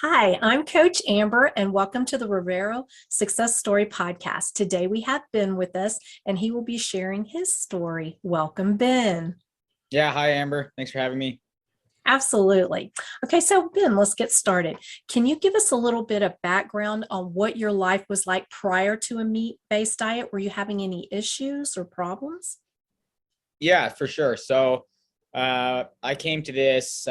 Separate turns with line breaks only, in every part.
Hi, I'm Coach Amber, and welcome to the Revero Success Story Podcast. Today we have Ben with us, and he will be sharing his story. Welcome, Ben.
Yeah, hi Amber. Thanks for having me.
Absolutely. Okay, so Ben, let's get started. Can you give us a little bit of background on what your life was like prior to a meat-based diet? Were you having any issues or problems?
Yeah, for sure. So I came to this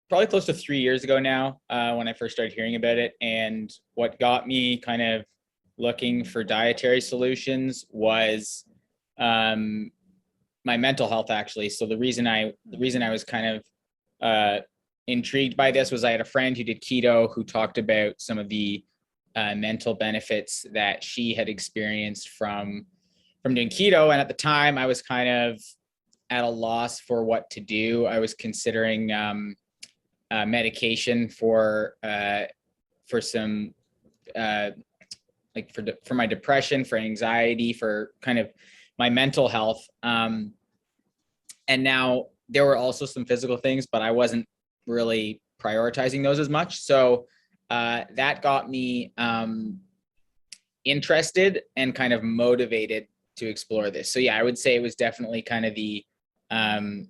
probably close to 3 years ago now when I first started hearing about it. And what got me kind of looking for dietary solutions was um, my mental health, actually. So the reason I was kind of intrigued by this was I had a friend who did keto who talked about some of the mental benefits that she had experienced from doing keto. And at the time, I was kind of at a loss for what to do. I was considering medication for some like for my depression, for anxiety, for kind of my mental health. And now there were also some physical things, but I wasn't really prioritizing those as much. So that got me interested and kind of motivated to explore this. So yeah, I would say it was definitely kind of the um,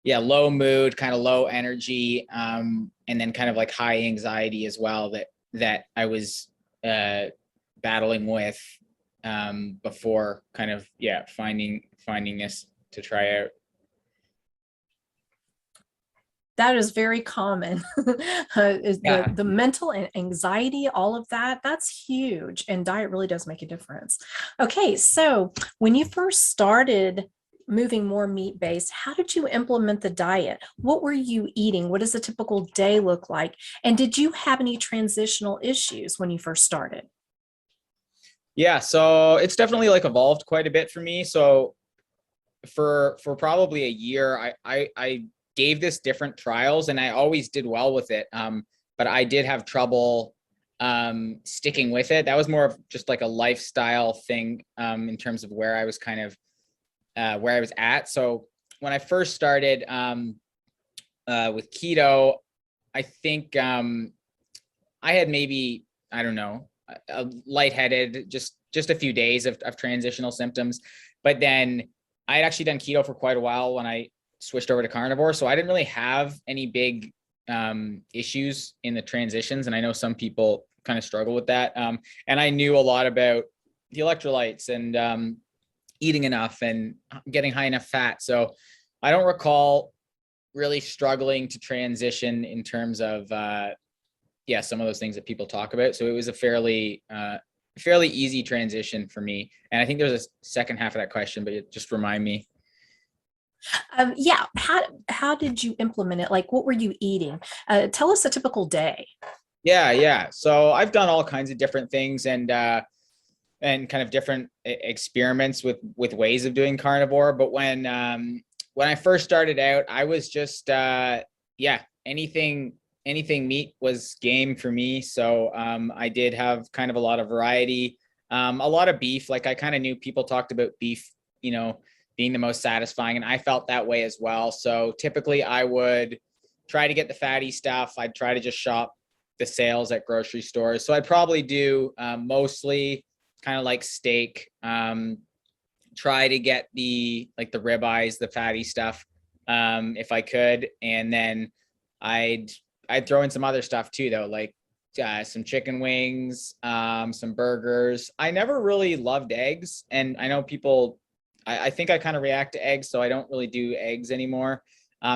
low mood, kind of low energy, and then kind of like high anxiety as well that I was battling with before kind of finding this to try out.
That is very common. Is
Yeah.
the mental and anxiety, all of that, that's huge. And diet really does make a difference. Okay, so when you first started moving more meat-based, how did you implement the diet? What were you eating? What does a typical day look like? And did you have any transitional issues when you first started?
Yeah, so it's definitely like evolved quite a bit for me. So for probably a year, I gave this different trials and I always did well with it. But I did have trouble sticking with it. That was more of just like a lifestyle thing in terms of where I was kind of where I was at. So when I first started with keto, I think I had maybe, I don't know, a lightheaded, just a few days of transitional symptoms. But then I had actually done keto for quite a while when I switched over to carnivore. So I didn't really have any big issues in the transitions. And I know some people kind of struggle with that. And I knew a lot about the electrolytes and eating enough and getting high enough fat. So I don't recall really struggling to transition in terms of some of those things that people talk about. So it was a fairly easy transition for me. And I think there's a second half of that question, but just remind me.
Yeah, how did you implement it? Like, what were you eating? Tell us a typical day.
Yeah. So I've done all kinds of different things and kind of different experiments with ways of doing carnivore. But when I first started out, I was just anything meat was game for me. So I did have kind of a lot of variety, a lot of beef. Like I kind of knew people talked about beef, being the most satisfying, and I felt that way as well. So typically I would try to get the fatty stuff. I'd try to just shop the sales at grocery stores. So I'd probably do mostly kind of like steak, try to get the ribeyes, the fatty stuff, if I could. And then I'd throw in some other stuff too, though, like some chicken wings, some burgers. I never really loved eggs. And I know people, I think I kind of react to eggs, so I don't really do eggs anymore.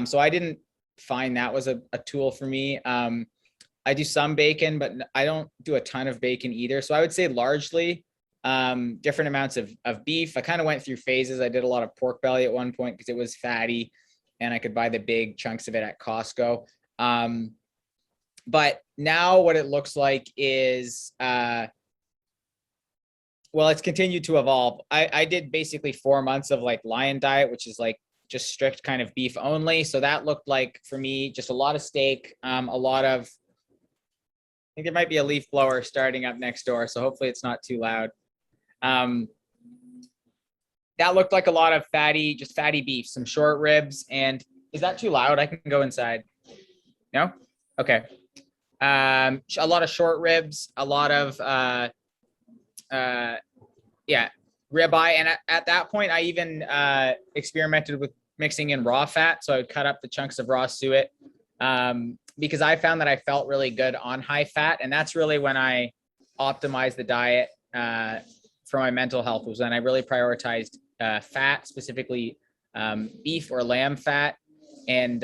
So I didn't find that was a tool for me. I do some bacon, but I don't do a ton of bacon either. So I would say largely different amounts of beef. I kind of went through phases. I did a lot of pork belly at one point because it was fatty and I could buy the big chunks of it at Costco. But now what it looks like is, it's continued to evolve. I did basically 4 months of like lion diet, which is like just strict kind of beef only. So that looked like for me, just a lot of steak, a lot of, I think there might be a leaf blower starting up next door. So hopefully it's not too loud. That looked like a lot of fatty beef, some short ribs. And is that too loud? I can go inside. No? Okay. A lot of short ribs, a lot of, yeah, ribeye. And at that point, I even experimented with mixing in raw fat. So I would cut up the chunks of raw suet because I found that I felt really good on high fat. And that's really when I optimized the diet for my mental health, was when I really prioritized fat, specifically beef or lamb fat. And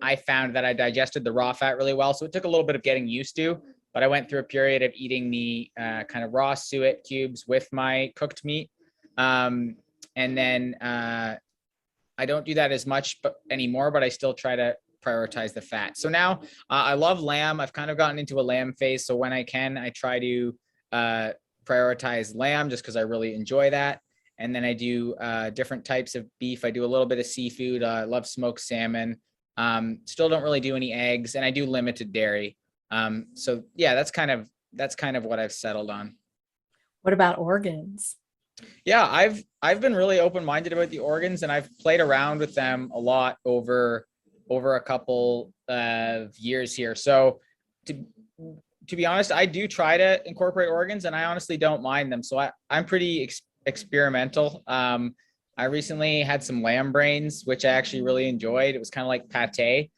I found that I digested the raw fat really well. So it took a little bit of getting used to, but I went through a period of eating the kind of raw suet cubes with my cooked meat. And then I don't do that as much anymore, but I still try to prioritize the fat. So now I love lamb. I've kind of gotten into a lamb phase. So when I can, I try to prioritize lamb just because I really enjoy that. And then I do different types of beef. I do a little bit of seafood. I love smoked salmon. Still don't really do any eggs, and I do limited dairy. So yeah, that's kind of what I've settled on.
What about organs?
Yeah, I've been really open-minded about the organs, and I've played around with them a lot over a couple of years here. So to be honest, I do try to incorporate organs, and I honestly don't mind them. So I'm pretty experimental. I recently had some lamb brains, which I actually really enjoyed. It was kind of like pate,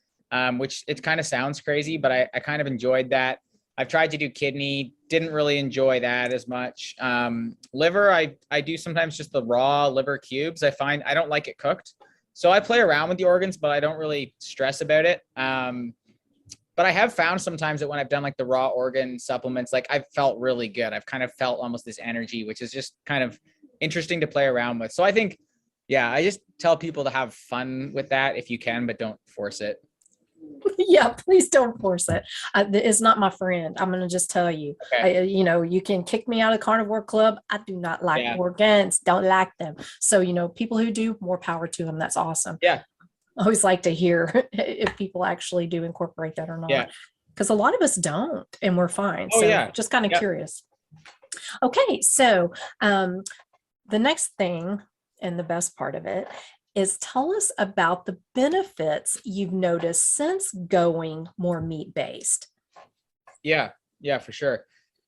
which it kind of sounds crazy, but I kind of enjoyed that. I've tried to do kidney, didn't really enjoy that as much. Liver, I do sometimes just the raw liver cubes. I find I don't like it cooked. So I play around with the organs, but I don't really stress about it. But I have found sometimes that when I've done like the raw organ supplements, like I've felt really good. I've kind of felt almost this energy, which is just kind of interesting to play around with. So I think, yeah, I just tell people to have fun with that if you can, but don't force it.
Yeah, please don't force it. It's not my friend. I'm going to just tell you.
Okay.
You can kick me out of Carnivore Club. I do not like
Yeah.
organs. Don't like them. So, people who do, more power to them. That's awesome.
Yeah.
I always like to hear if people actually do incorporate that or
Yeah.
not, because a lot of us don't, and we're fine.
Oh,
So
yeah.
just kind of
Yep.
curious. Okay, so the next thing, and the best part of it, is tell us about the benefits you've noticed since going more meat-based.
Yeah. Yeah, for sure.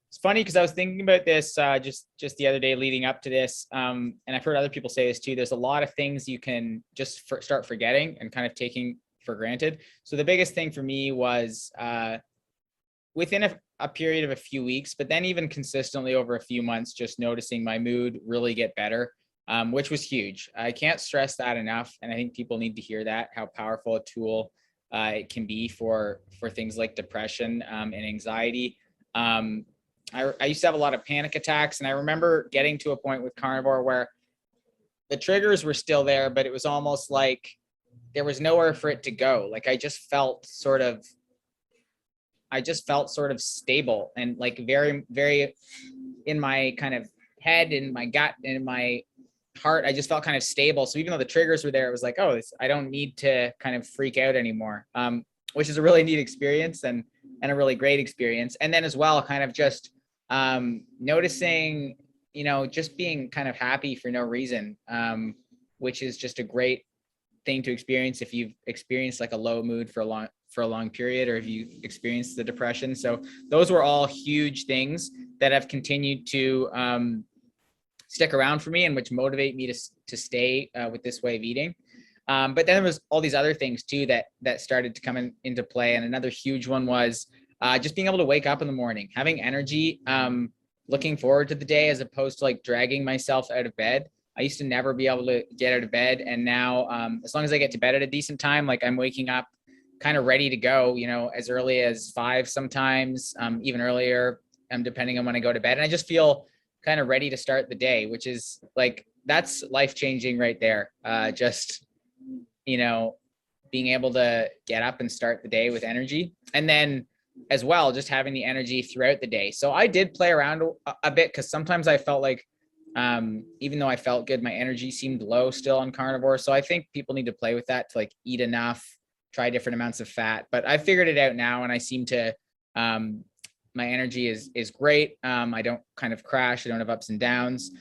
It's funny because I was thinking about this just the other day leading up to this. And I've heard other people say this too. There's a lot of things you can just start forgetting and kind of taking for granted. So the biggest thing for me was within a period of a few weeks, but then even consistently over a few months, just noticing my mood really get better, which was huge. I can't stress that enough. And I think people need to hear that, how powerful a tool it can be for things like depression and anxiety. I used to have a lot of panic attacks, and I remember getting to a point with carnivore where the triggers were still there, but it was almost like there was nowhere for it to go. Like I just felt sort of stable and like very, very in my kind of head, in my gut, in my heart. I just felt kind of stable. So even though the triggers were there, it was like, oh, I don't need to kind of freak out anymore, which is a really neat experience and a really great experience. And then as well, kind of just noticing, just being kind of happy for no reason, which is just a great thing to experience if you've experienced like a low mood for a long period, or if you experienced the depression. So those were all huge things that have continued to stick around for me and which motivate me to stay with this way of eating. But then there was all these other things too that started to come into play. And another huge one was just being able to wake up in the morning, having energy, looking forward to the day as opposed to like dragging myself out of bed. I used to never be able to get out of bed. And now as long as I get to bed at a decent time, like I'm waking up kind of ready to go, as early as 5 sometimes, even earlier, depending on when I go to bed. And I just feel kind of ready to start the day, which is like, that's life-changing right there. Just, being able to get up and start the day with energy. And then as well, just having the energy throughout the day. So I did play around a bit because sometimes I felt like, even though I felt good, my energy seemed low still on carnivore. So I think people need to play with that to like eat enough, try different amounts of fat, but I figured it out now. And I seem to, my energy is great. I don't kind of crash. I don't have ups and downs.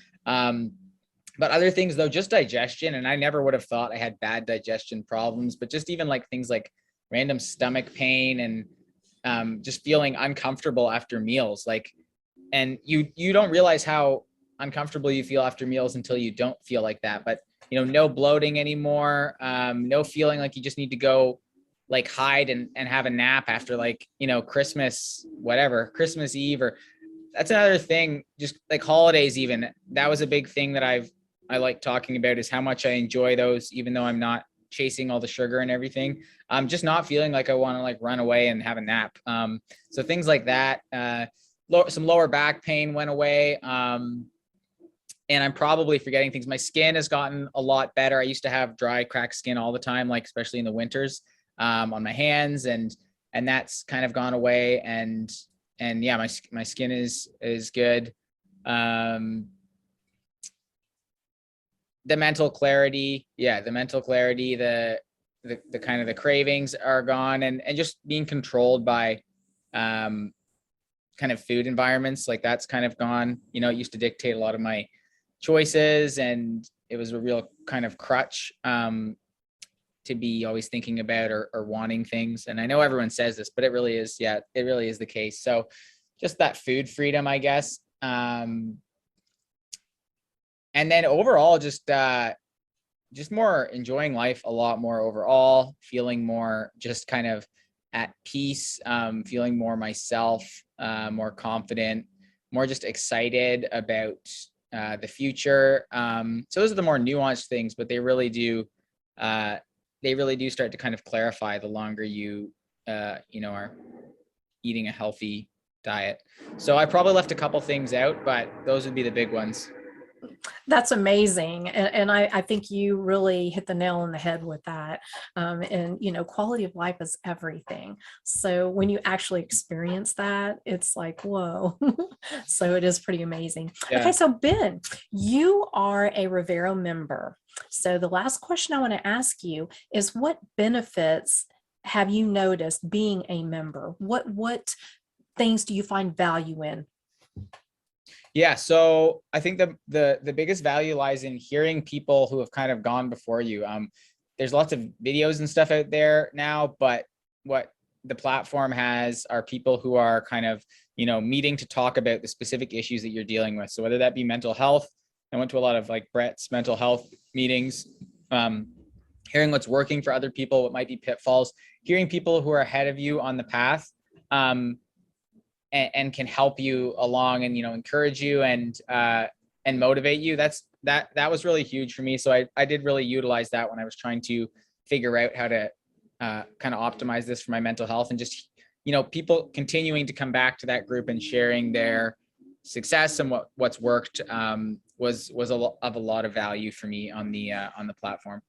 But other things though, just digestion. And I never would have thought I had bad digestion problems, but just even like things like random stomach pain and just feeling uncomfortable after meals. Like, and you don't realize how uncomfortable you feel after meals until you don't feel like that. But no bloating anymore, no feeling like you just need to go like hide and have a nap after like Christmas, whatever, Christmas Eve. Or that's another thing, just like holidays. Even that was a big thing that I like talking about, is how much I enjoy those, even though I'm not chasing all the sugar and everything. I'm just not feeling like I want to like run away and have a nap. So things like that. Some lower back pain went away. And I'm probably forgetting things. My skin has gotten a lot better. I used to have dry, cracked skin all the time, like especially in the winters, on my hands, and that's kind of gone away. And yeah, my skin is good. The mental clarity, the kind of the cravings are gone, and just being controlled by kind of food environments, like that's kind of gone. It used to dictate a lot of my choices, and it was a real kind of crutch to be always thinking about or wanting things. And I know everyone says this, but it really is the case. So just that food freedom, I guess. And then overall, just more enjoying life a lot more overall, feeling more just kind of at peace, feeling more myself, more confident, more just excited about the future. So those are the more nuanced things, but they really do start to kind of clarify the longer you are eating a healthy diet. So I probably left a couple things out, but those would be the big ones.
That's amazing. And I think you really hit the nail on the head with that. And, quality of life is everything. So when you actually experience that, it's like, whoa. So it is pretty amazing.
Yeah.
Okay. So Ben, you are a Revero member. So the last question I want to ask you is, what benefits have you noticed being a member? What things do you find value in?
Yeah, so I think the biggest value lies in hearing people who have kind of gone before you. There's lots of videos and stuff out there now, but what the platform has are people who are kind of, meeting to talk about the specific issues that you're dealing with. So whether that be mental health, I went to a lot of like Brett's mental health meetings, hearing what's working for other people, what might be pitfalls, hearing people who are ahead of you on the path, and can help you along and, encourage you and motivate you. That was really huge for me. So I did really utilize that when I was trying to figure out how to kind of optimize this for my mental health, and just, people continuing to come back to that group and sharing their success and what's worked was of a lot of value for me on the platform.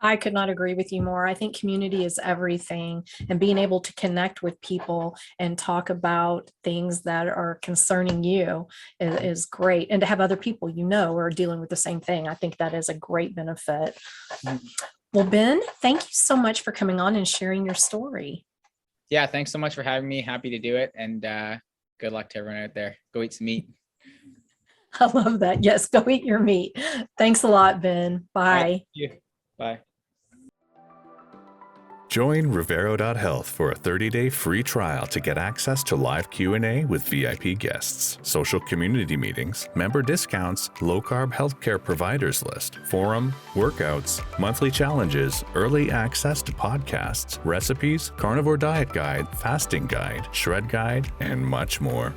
I could not agree with you more. I think community is everything, and being able to connect with people and talk about things that are concerning you is great. And to have other people, are dealing with the same thing. I think that is a great benefit. Well, Ben, thank you so much for coming on and sharing your story.
Yeah, thanks so much for having me. Happy to do it. And good luck to everyone out there. Go eat some meat.
I love that. Yes, go eat your meat. Thanks a lot, Ben. Bye.
Thank you. Bye.
Join Revero.health for a 30-day free trial to get access to live Q&A with VIP guests, social community meetings, member discounts, low-carb healthcare providers list, forum, workouts, monthly challenges, early access to podcasts, recipes, carnivore diet guide, fasting guide, shred guide, and much more.